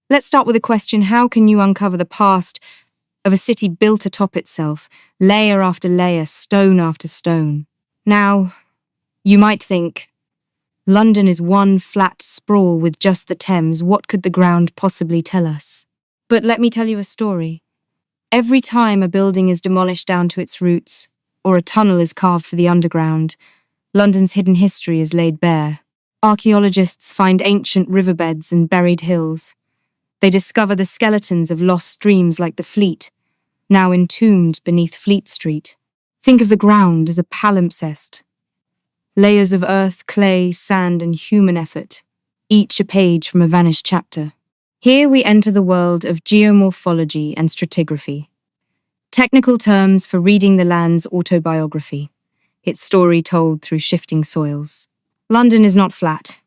Let's start with a question. How can you uncover the past of a city built atop itself, layer after layer, stone after stone? Now, you might think, London is one flat sprawl with just the Thames. What could the ground possibly tell us? But let me tell you a story. Every time a building is demolished down to its roots, or a tunnel is carved for the underground, London's hidden history is laid bare. Archaeologists find ancient riverbeds and buried hills. They discover the skeletons of lost streams like the Fleet, now entombed beneath Fleet Street. Think of the ground as a palimpsest. Layers of earth, clay, sand, and human effort, each a page from a vanished chapter. Here we enter the world of geomorphology and stratigraphy, technical terms for reading the land's autobiography, its story told through shifting soils. London is not flat.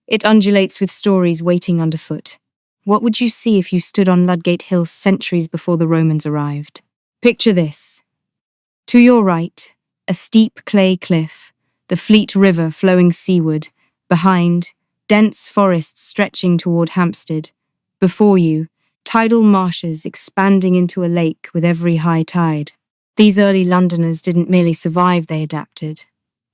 It undulates with stories waiting underfoot. What would you see if you stood on Ludgate Hill centuries before the Romans arrived? Picture this. To your right, a steep clay cliff, the Fleet River flowing seaward. Behind, dense forests stretching toward Hampstead. Before you, tidal marshes expanding into a lake with every high tide. These early Londoners didn't merely survive, they adapted.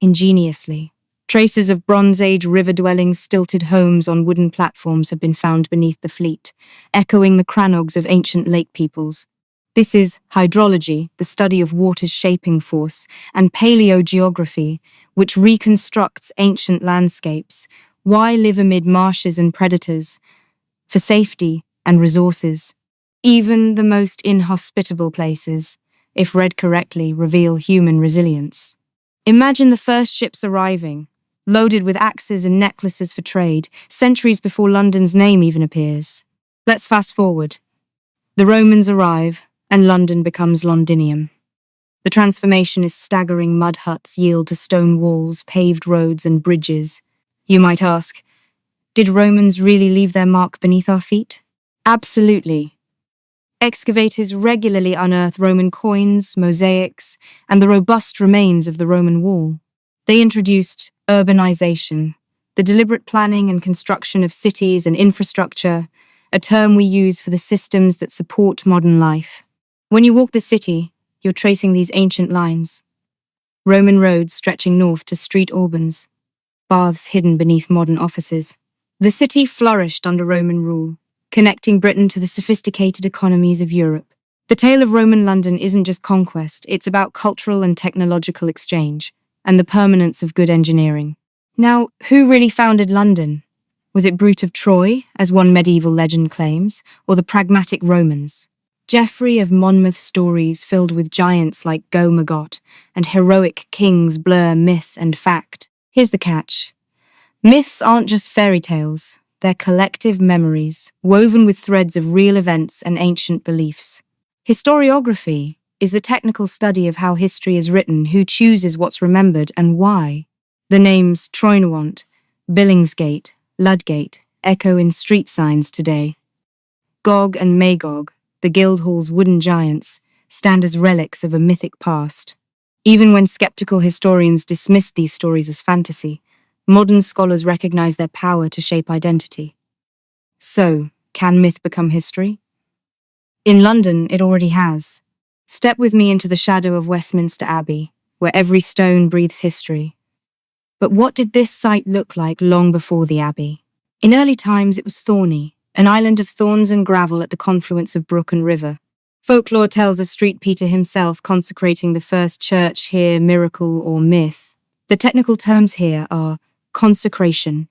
Ingeniously. Traces of Bronze Age river-dwelling stilted homes on wooden platforms have been found beneath the Fleet, echoing the crannogs of ancient lake peoples. This is hydrology, the study of water's shaping force, and paleogeography, which reconstructs ancient landscapes. Why live amid marshes and predators? For safety and resources. Even the most inhospitable places, if read correctly, reveal human resilience. Imagine the first ships arriving, loaded with axes and necklaces for trade, centuries before London's name even appears. Let's fast forward. The Romans arrive, and London becomes Londinium. The transformation is staggering. Mud huts yield to stone walls, paved roads, and bridges. You might ask, did Romans really leave their mark beneath our feet? Absolutely. Excavators regularly unearth Roman coins, mosaics, and the robust remains of the Roman wall. They introduced urbanization, the deliberate planning and construction of cities and infrastructure, a term we use for the systems that support modern life. When you walk the city, you're tracing these ancient lines. Roman roads stretching north to street Albans, baths hidden beneath modern offices. The city flourished under Roman rule, connecting Britain to the sophisticated economies of Europe. The tale of Roman London isn't just conquest, it's about cultural and technological exchange, and the permanence of good engineering. Now, who really founded London? Was it Brute of Troy, as one medieval legend claims, or the pragmatic Romans? Geoffrey of Monmouth's stories filled with giants like Geomorphology and heroic kings blur myth and fact. Here's the catch. Myths aren't just fairy tales, they're collective memories, woven with threads of real events and ancient beliefs. Historiography is the technical study of how history is written, who chooses what's remembered, and why. The names Troynovant, Billingsgate, Ludgate echo in street signs today. Gog and Magog, the Guildhall's wooden giants, stand as relics of a mythic past. Even when skeptical historians dismiss these stories as fantasy, modern scholars recognize their power to shape identity. So, can myth become history? In London, it already has. Step with me into the shadow of Westminster Abbey, where every stone breathes history. But what did this site look like long before the Abbey? In early times, it was thorny, an island of thorns and gravel at the confluence of brook and river. Folklore tells of Street Peter himself consecrating the first church here, miracle or myth. The technical terms here are consecration,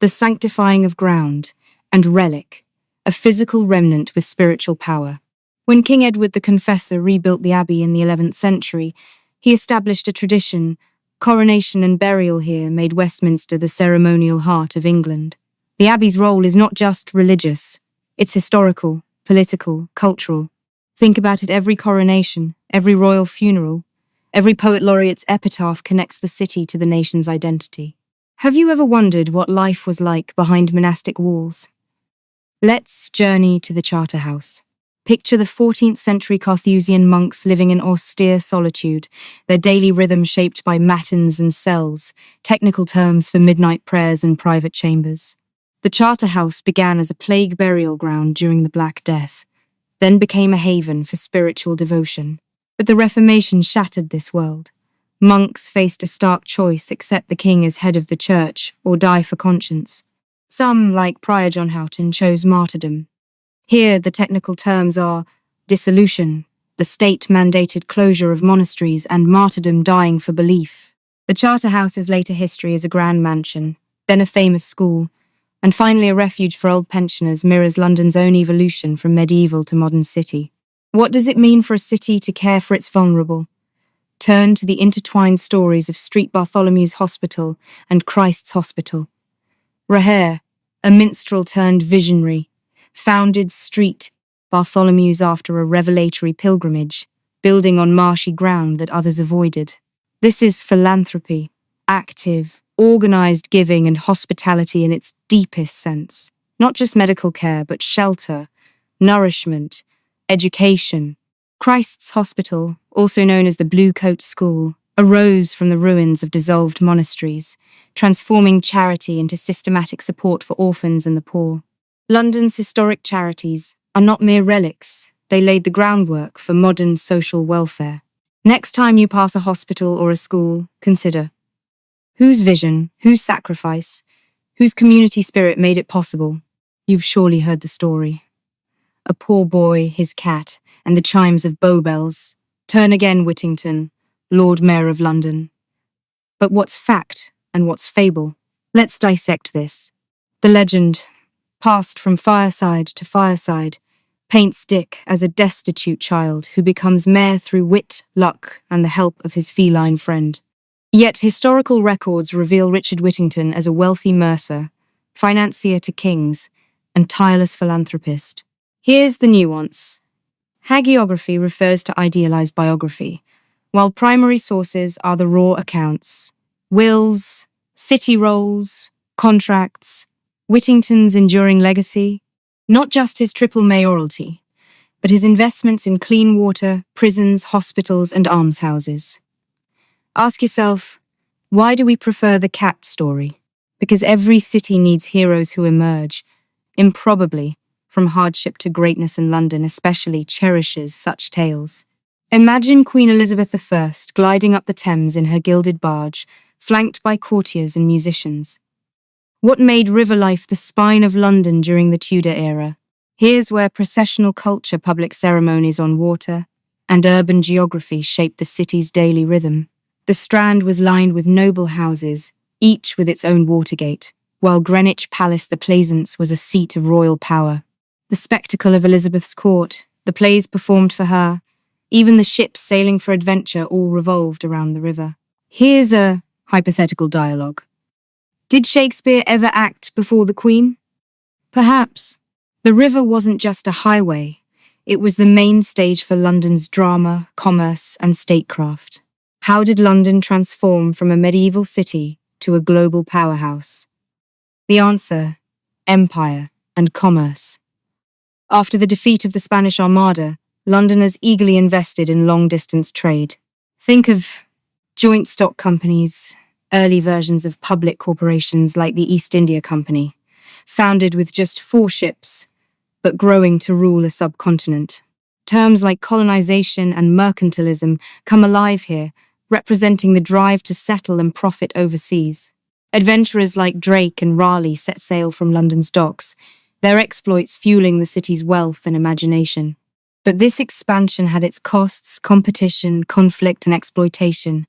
the sanctifying of ground, and relic, a physical remnant with spiritual power. When King Edward the Confessor rebuilt the abbey in the 11th century, he established a tradition. Coronation and burial here made Westminster the ceremonial heart of England. The abbey's role is not just religious, it's historical, political, cultural. Think about it, every coronation, every royal funeral, every poet laureate's epitaph connects the city to the nation's identity. Have you ever wondered what life was like behind monastic walls? Let's journey to the Charterhouse. Picture the 14th century Carthusian monks living in austere solitude, their daily rhythm shaped by matins and cells, technical terms for midnight prayers and private chambers. The Charterhouse began as a plague burial ground during the Black Death, then became a haven for spiritual devotion. But the Reformation shattered this world. Monks faced a stark choice: accept the king as head of the church or die for conscience. Some, like Prior John Houghton, chose martyrdom. Here, the technical terms are dissolution, the state-mandated closure of monasteries, and martyrdom, dying for belief. The Charterhouse's later history as a grand mansion, then a famous school, and finally a refuge for old pensioners, mirrors London's own evolution from medieval to modern city. What does it mean for a city to care for its vulnerable? Turn to the intertwined stories of Street Bartholomew's Hospital and Christ's Hospital. Raher, a minstrel turned visionary, founded Street Bartholomew's after a revelatory pilgrimage, building on marshy ground that others avoided. This is philanthropy, active, organized giving and hospitality in its deepest sense. Not just medical care, but shelter, nourishment, education. Christ's Hospital, also known as the Blue Coat School, arose from the ruins of dissolved monasteries, transforming charity into systematic support for orphans and the poor. London's historic charities are not mere relics. They laid the groundwork for modern social welfare. Next time you pass a hospital or a school, consider: whose vision, whose sacrifice, whose community spirit made it possible? You've surely heard the story. A poor boy, his cat, and the chimes of Bow Bells. Turn again, Whittington, Lord Mayor of London. But what's fact and what's fable? Let's dissect this. The legend, passed from fireside to fireside, paints Dick as a destitute child who becomes mayor through wit, luck, and the help of his feline friend. Yet historical records reveal Richard Whittington as a wealthy mercer, financier to kings, and tireless philanthropist. Here's the nuance. Hagiography refers to idealized biography, while primary sources are the raw accounts, wills, city rolls, contracts. Whittington's enduring legacy, not just his triple mayoralty, but his investments in clean water, prisons, hospitals, and almshouses. Ask yourself, why do we prefer the cat story? Because every city needs heroes who emerge, improbably, from hardship to greatness, and London especially cherishes such tales. Imagine Queen Elizabeth I gliding up the Thames in her gilded barge, flanked by courtiers and musicians. What made river life the spine of London during the Tudor era? Here's where processional culture, public ceremonies on water, and urban geography shaped the city's daily rhythm. The Strand was lined with noble houses, each with its own watergate, while Greenwich Palace, the Plaisance, was a seat of royal power. The spectacle of Elizabeth's court, the plays performed for her, even the ships sailing for adventure, all revolved around the river. Here's a hypothetical dialogue. Did Shakespeare ever act before the Queen? Perhaps. The river wasn't just a highway. It was the main stage for London's drama, commerce, and statecraft. How did London transform from a medieval city to a global powerhouse? The answer: empire and commerce. After the defeat of the Spanish Armada, Londoners eagerly invested in long-distance trade. Think of joint stock companies, early versions of public corporations like the East India Company, founded with just 4 ships, but growing to rule a subcontinent. Terms like colonization and mercantilism come alive here, representing the drive to settle and profit overseas. Adventurers like Drake and Raleigh set sail from London's docks, their exploits fueling the city's wealth and imagination. But this expansion had its costs: competition, conflict, and exploitation.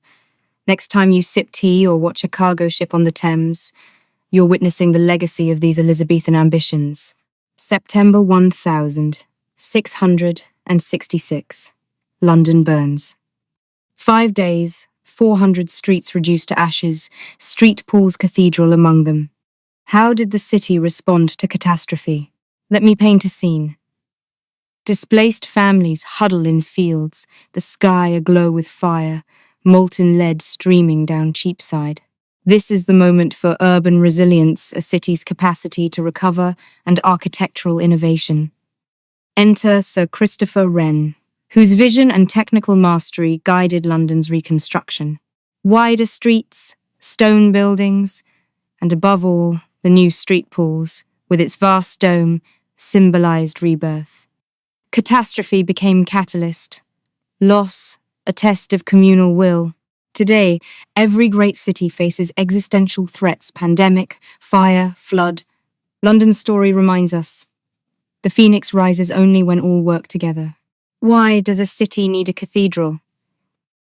Next time you sip tea or watch a cargo ship on the Thames, you're witnessing the legacy of these Elizabethan ambitions. September 1666. London burns. 5 days, 400 streets reduced to ashes, St. Paul's Cathedral among them. How did the city respond to catastrophe? Let me paint a scene. Displaced families huddle in fields, the sky aglow with fire, molten lead streaming down Cheapside. This is the moment for urban resilience, a city's capacity to recover, and architectural innovation. Enter Sir Christopher Wren, whose vision and technical mastery guided London's reconstruction. Wider streets, stone buildings, and above all, The new street pools, with its vast dome, symbolized rebirth. Catastrophe became catalyst. Loss, a test of communal will. Today, every great city faces existential threats: pandemic, fire, flood. London's story reminds us, the phoenix rises only when all work together. Why does a city need a cathedral?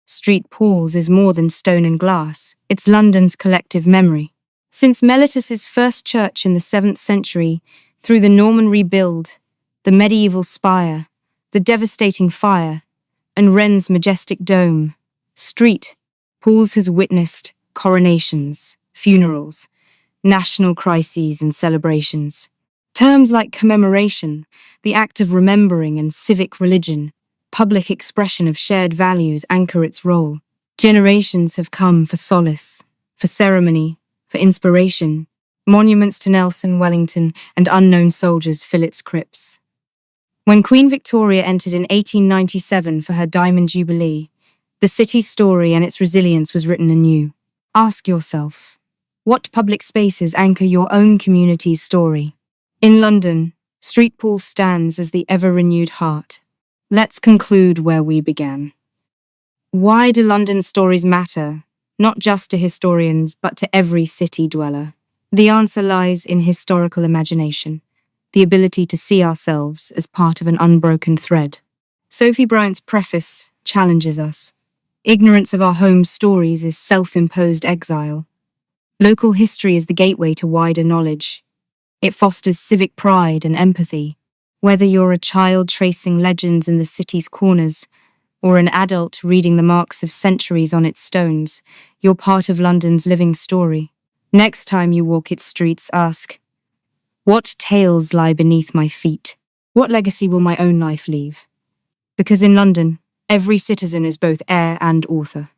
Street Paul's is more than stone and glass. It's London's collective memory. Since Mellitus's first church in the 7th century, through the Norman rebuild, the medieval spire, the devastating fire, and Wren's majestic dome, Street Paul's has witnessed coronations, funerals, national crises and celebrations. Terms like commemoration, the act of remembering, and civic religion, public expression of shared values, anchor its role. Generations have come for solace, for ceremony, for inspiration. Monuments to Nelson, Wellington, and unknown soldiers fill its crypts. When Queen Victoria entered in 1897 for her Diamond Jubilee, the city's story and its resilience was written anew. Ask yourself, what public spaces anchor your own community's story? In London, Street Paul stands as the ever-renewed heart. Let's conclude where we began. Why do London's stories matter, not just to historians, but to every city dweller? The answer lies in historical imagination, the ability to see ourselves as part of an unbroken thread. Sophie Bryant's preface challenges us. Ignorance of our home stories is self-imposed exile. Local history is the gateway to wider knowledge. It fosters civic pride and empathy. Whether you're a child tracing legends in the city's corners, or an adult reading the marks of centuries on its stones, you're part of London's living story. Next time you walk its streets, ask, what tales lie beneath my feet? What legacy will my own life leave? Because in London, every citizen is both heir and author.